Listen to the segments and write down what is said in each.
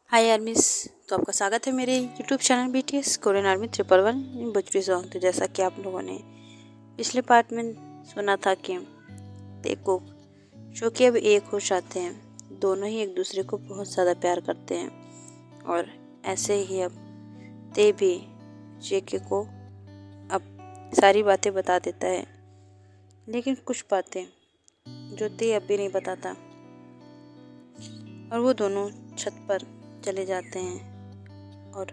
हाय आर्मीज। तो आपका स्वागत है मेरे YouTube channel BTS Korean army 111 इन भोजपुरी सॉन्ग। तो जैसा कि आप लोगों ने पिछले पार्ट में सुना था कि देखो जो कि अब एक हो जाते हैं, दोनों ही एक दूसरे को बहुत ज़्यादा प्यार करते हैं और ऐसे ही अब ते भी जेके को अब सारी बातें बता देता है, लेकिन कुछ बातें जो ते अब भी नहीं बताता और वो दोनों छत पर चले जाते हैं और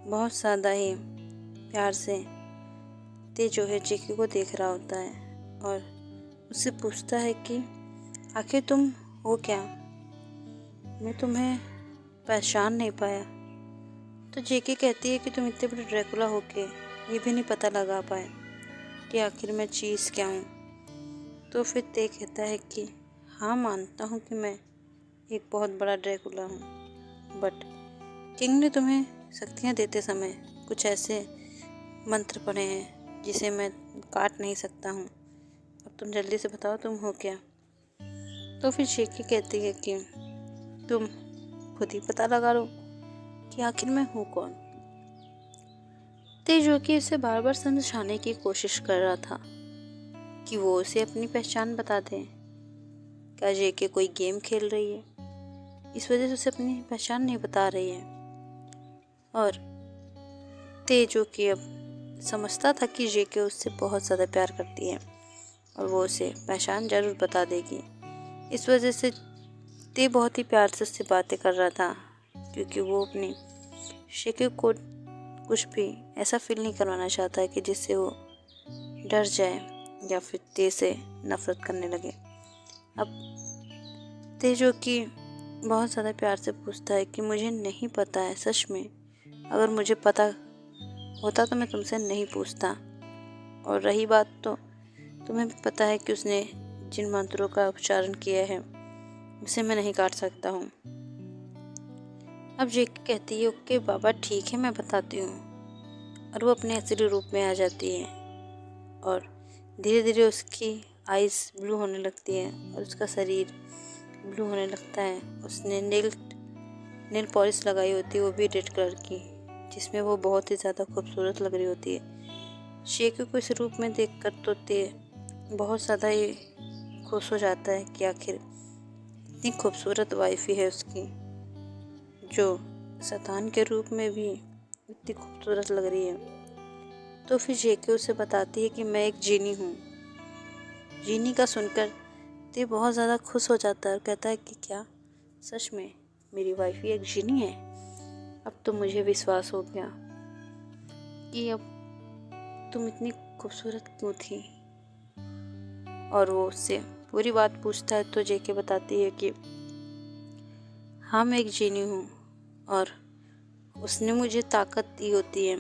बहुत ज़्यादा ही प्यार से ते जो है जेके को देख रहा होता है और उससे पूछता है कि आखिर तुम हो क्या, मैं तुम्हें पहचान नहीं पाया। तो जेके कहती है कि तुम इतने बड़े ड्रैकुला होके ये भी नहीं पता लगा पाए कि आखिर मैं चीज़ क्या हूँ। तो फिर ते कहता है कि हाँ, मानता हूँ कि मैं एक बहुत बड़ा ड्रैकुला हूँ, बट किंग ने तुम्हें शक्तियाँ देते समय कुछ ऐसे मंत्र पढ़े हैं जिसे मैं काट नहीं सकता हूँ। अब तुम जल्दी से बताओ तुम हो क्या। तो फिर शेकी कहती है कि तुम खुद ही पता लगा लो कि आखिर मैं हूँ कौन। ते जो कि उसे बार बार समझाने की कोशिश कर रहा था कि वो उसे अपनी पहचान बता दे। क्या जेके कोई गेम खेल रही है, इस वजह से उसे अपनी पहचान नहीं बता रही है। और ते जो कि अब समझता था कि जेके उससे बहुत ज़्यादा प्यार करती है और वो उसे पहचान ज़रूर बता देगी। इस वजह से ते बहुत ही प्यार से उससे बातें कर रहा था, क्योंकि वो अपनी जेके को कुछ भी ऐसा फील नहीं करवाना चाहता है कि जिससे वो डर जाए या फिर ते से नफरत करने लगे। अब ते जो कि बहुत ज़्यादा प्यार से पूछता है कि मुझे नहीं पता है, सच में अगर मुझे पता होता तो मैं तुमसे नहीं पूछता। और रही बात, तो तुम्हें भी पता है कि उसने जिन मंत्रों का उच्चारण किया है उसे मैं नहीं काट सकता हूँ। अब जेके कहती है ओके बाबा ठीक है, मैं बताती हूँ। और वो अपने असली रूप में आ जाती है और धीरे धीरे उसकी आइज़ ब्लू होने लगती है और उसका शरीर ब्लू होने लगता है। उसने नेल पॉलिश लगाई होती है, वो भी रेड कलर की, जिसमें वो बहुत ही ज़्यादा खूबसूरत लग रही होती है। शेकी को इस रूप में देखकर तो ते बहुत ज़्यादा ही खुश हो जाता है कि आखिर इतनी खूबसूरत वाइफ ही है उसकी, जो शैतान के रूप में भी इतनी खूबसूरत लग रही है। तो फिर जेके उसे बताती है कि मैं एक जीनी हूँ। जीनी का सुनकर ते बहुत ज़्यादा खुश हो जाता है और कहता है कि क्या सच में मेरी वाइफ ही एक जीनी है। अब तो मुझे विश्वास हो गया कि अब तुम इतनी खूबसूरत क्यों थी। और वो उससे पूरी बात पूछता है तो जेके बताती है कि हाँ, मैं एक जीनी हूँ और उसने मुझे ताकत दी होती है,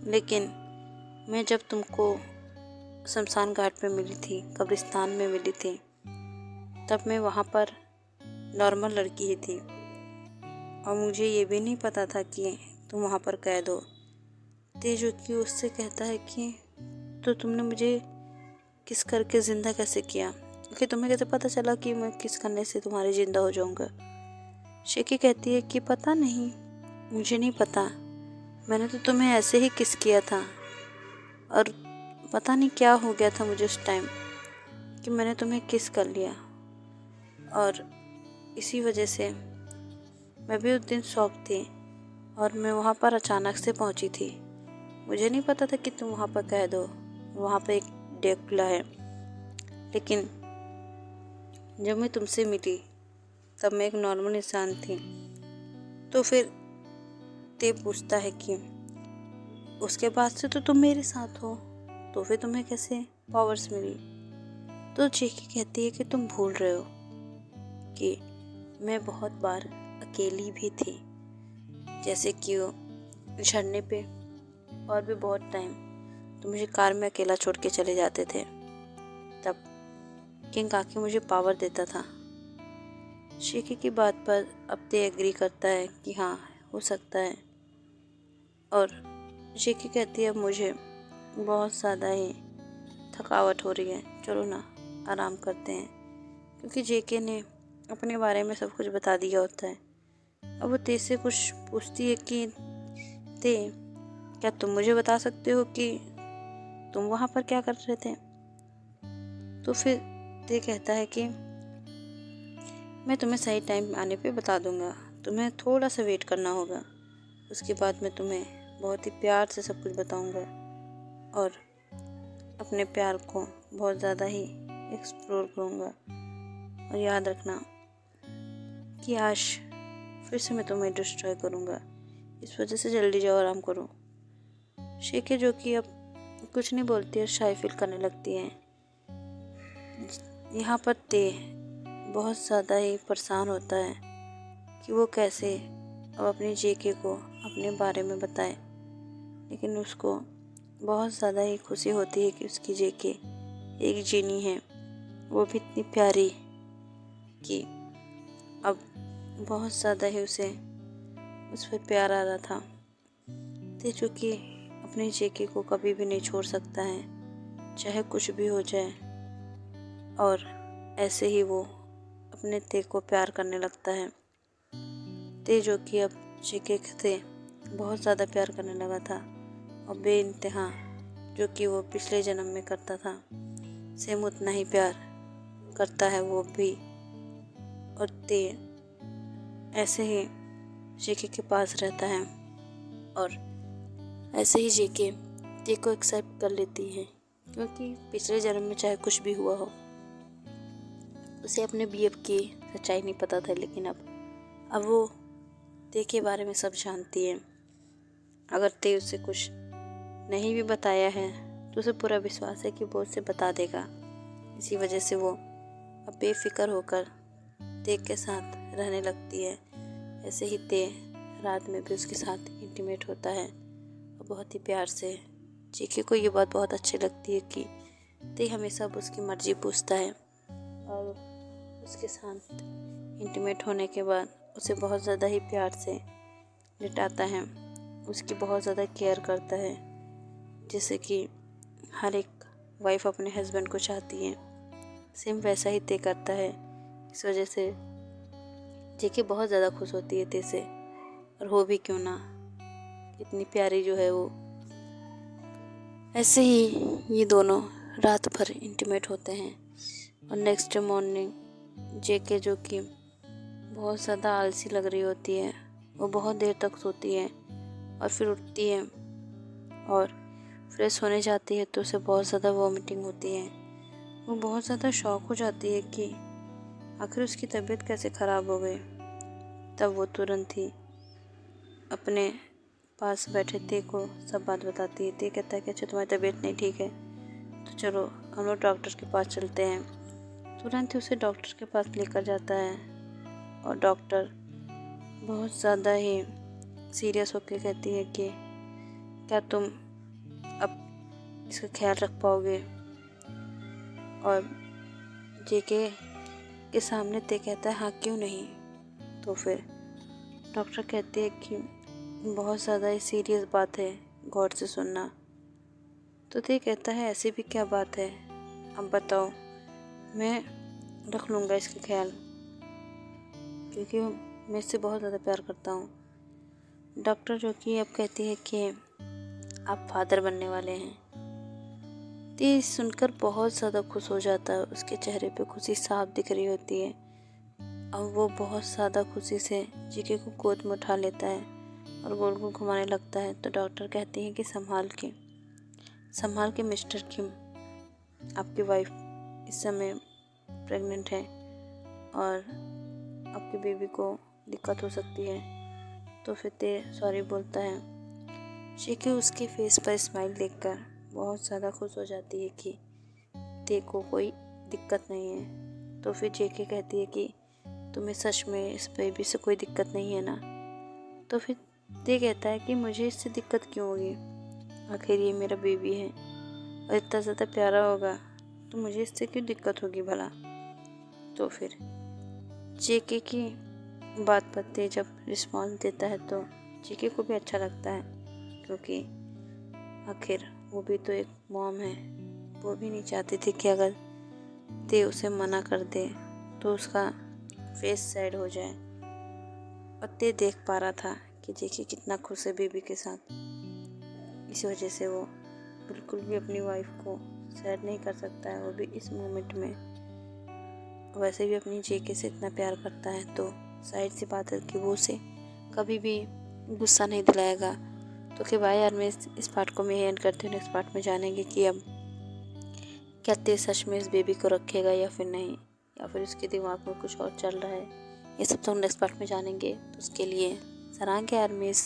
लेकिन मैं जब तुमको शमशान घाट पे मिली थी, कब्रिस्तान में मिली थी, तब मैं वहाँ पर नॉर्मल लड़की ही थी और मुझे ये भी नहीं पता था कि तुम वहाँ पर कैद हो। ते जो कि उससे कहता है कि तो तुमने मुझे किस करके ज़िंदा कैसे किया, कि तुम्हें कैसे पता चला कि मैं किस करने से तुम्हारे ज़िंदा हो जाऊँगा। शेकी कहती है कि पता नहीं, मुझे नहीं पता, मैंने तो तुम्हें ऐसे ही किस किया था और पता नहीं क्या हो गया था मुझे उस टाइम कि मैंने तुम्हें किस कर लिया। और इसी वजह से मैं भी उस दिन शॉक थी और मैं वहाँ पर अचानक से पहुँची थी। मुझे नहीं पता था कि तुम वहाँ पर कैद हो, वहाँ पर एक ड्रैकुला है। लेकिन जब मैं तुमसे मिली तब मैं एक नॉर्मल इंसान थी। तो फिर ते पूछता है कि उसके बाद से तो तुम मेरे साथ हो, तो फिर तुम्हें कैसे पावर्स मिली। तो जेके कहती है कि तुम भूल रहे हो कि मैं बहुत बार अकेली भी थी, जैसे कि वो झरने पे, और भी बहुत टाइम तो मुझे कार में अकेला छोड़ के चले जाते थे, तब किंग आके मुझे पावर देता था। शेकी की बात पर अब ते एग्री करता है कि हाँ, हो सकता है। और शेकी कहती है अब मुझे बहुत ज़्यादा ही थकावट हो रही है, चलो ना आराम करते हैं, क्योंकि जेके ने अपने बारे में सब कुछ बता दिया होता है अब वो ते से कुछ पूछती है कि ते, क्या तुम मुझे बता सकते हो कि तुम वहाँ पर क्या कर रहे थे? तो फिर ते कहता है कि मैं तुम्हें सही टाइम आने पे बता दूंगा, तुम्हें थोड़ा सा वेट करना होगा। उसके बाद मैं तुम्हें बहुत ही प्यार से सब कुछ बताऊंगा और अपने प्यार को बहुत ज़्यादा ही एक्सप्लोर करूंगा। और याद रखना कि आज फिर से मैं तुम्हें डिस्ट्रॉय करूंगा, इस वजह से जल्दी जाओ, आराम करो। शेखे जो कि अब कुछ नहीं बोलती और शाय फील करने लगती है। यहाँ पर ते बहुत ज़्यादा ही परेशान होता है कि वो कैसे अब अपनी जेके को अपने बारे में बताए, लेकिन उसको बहुत ज़्यादा ही खुशी होती है कि उसकी जेके एक जीनी है, वो भी इतनी प्यारी कि अब बहुत ज़्यादा ही उसे उस पर प्यार आ रहा था। ते जो कि अपनी जेके को कभी भी नहीं छोड़ सकता है, चाहे कुछ भी हो जाए। और ऐसे ही वो अपने ते को प्यार करने लगता है। ते जो कि अब जेके से बहुत ज़्यादा प्यार करने लगा था और बेइंतहा जो कि वो पिछले जन्म में करता था, सेम उतना ही प्यार करता है वो भी। और ते ऐसे ही जेके के पास रहता है और ऐसे ही जेके ते को एक्सेप्ट कर लेती है, क्योंकि पिछले जन्म में चाहे कुछ भी हुआ हो, उसे अपने बीएफ की सच्चाई नहीं पता था, लेकिन अब वो ते के बारे में सब जानती है। अगर ते उसे कुछ नहीं भी बताया है तो उसे पूरा विश्वास है कि वो उसे बता देगा। इसी वजह से वो अब बेफिक्र होकर ते के साथ रहने लगती है। ऐसे ही ते रात में भी उसके साथ इंटीमेट होता है और बहुत ही प्यार से। जेके को ये बात बहुत अच्छी लगती है कि ते हमेशा अब उसकी मर्जी पूछता है और उसके साथ इंटीमेट होने के बाद उसे बहुत ज़्यादा ही प्यार से लिटाता है, उसकी बहुत ज़्यादा केयर करता है, जैसे कि हर एक वाइफ अपने हस्बैंड को चाहती है, सेम वैसा ही ते करता है। इस वजह से जेके बहुत ज़्यादा खुश होती है ते से, और हो भी क्यों ना, इतनी प्यारी जो है वो। ऐसे ही ये दोनों रात भर इंटीमेट होते हैं और नेक्स्ट डे मॉर्निंग जेके जो कि बहुत ज़्यादा आलसी लग रही होती है, वो बहुत देर तक सोती है और फिर उठती है और फ्रेश होने जाती है तो उसे बहुत ज़्यादा वॉमिटिंग होती है। वो बहुत ज़्यादा शॉक हो जाती है कि आखिर उसकी तबीयत कैसे ख़राब हो गई। तब वो तुरंत ही अपने पास बैठे ते को सब बात बताती है। ते कहता है कि अच्छा तुम्हारी तबीयत नहीं ठीक है तो चलो हम लोग डॉक्टर के पास चलते हैं। तुरंत ही उसे डॉक्टर के पास लेकर जाता है और डॉक्टर बहुत ज़्यादा ही सीरियस होकर कहती है कि क्या तुम अब इसका ख्याल रख पाओगे। और जेके के सामने ते कहता है हाँ क्यों नहीं। तो फिर डॉक्टर कहते हैं कि बहुत ज़्यादा ही सीरियस बात है, गौर से सुनना। तो ते कहता है ऐसी भी क्या बात है, अब बताओ, मैं रख लूँगा इसका ख्याल, क्योंकि मैं इससे बहुत ज़्यादा प्यार करता हूँ। डॉक्टर जो कि अब कहती है कि आप फादर बनने वाले हैं। ते सुनकर बहुत ज़्यादा खुश हो जाता है, उसके चेहरे पे खुशी साफ दिख रही होती है और वो बहुत ज़्यादा खुशी से जेके को गोद में उठा लेता है और गोल गोल घुमाने लगता है। तो डॉक्टर कहती है कि संभाल के मिस्टर किम, आपकी वाइफ इस समय प्रेग्नेंट है और आपके बेबी को दिक्कत हो सकती है। तो फिर ते सॉरी बोलता है। जेके उसके फेस पर स्माइल देखकर बहुत ज़्यादा खुश हो जाती है कि ते को कोई दिक्कत नहीं है। तो फिर जेके कहती है कि तुम्हें सच में इस बेबी से कोई दिक्कत नहीं है ना। तो फिर ते कहता है कि मुझे इससे दिक्कत क्यों होगी, आखिर ये मेरा बेबी है और इतना ज़्यादा प्यारा होगा तो मुझे इससे क्यों दिक्कत होगी भला। तो फिर जेके की बात पर ते जब रिस्पॉन्स देता है तो जेके को भी अच्छा लगता है, क्योंकि आखिर वो भी तो एक मॉम है। वो भी नहीं चाहती थी कि अगर ते उसे मना कर दे तो उसका फेस सैड हो जाए। और ते देख पा रहा था कि जेके कितना खुश है बेबी के साथ। इसी वजह से वो बिल्कुल भी अपनी वाइफ को सैड नहीं कर सकता है, वो भी इस मोमेंट में। वैसे भी अपनी जेके से इतना प्यार करता है तो जाहिर सी बात है कि वो उसे कभी भी गुस्सा नहीं दिलाएगा। तो कि भाई यार, मैं इस पार्ट को मैं एंड करती हूँ। नेक्स्ट पार्ट में जानेंगे कि अब क्या ते सच में इस बेबी को रखेगा या फिर नहीं, या फिर उसके दिमाग में कुछ और चल रहा है। ये सब तो हम नेक्स्ट पार्ट में जानेंगे। तो उसके लिए सरांगे आर्मीज।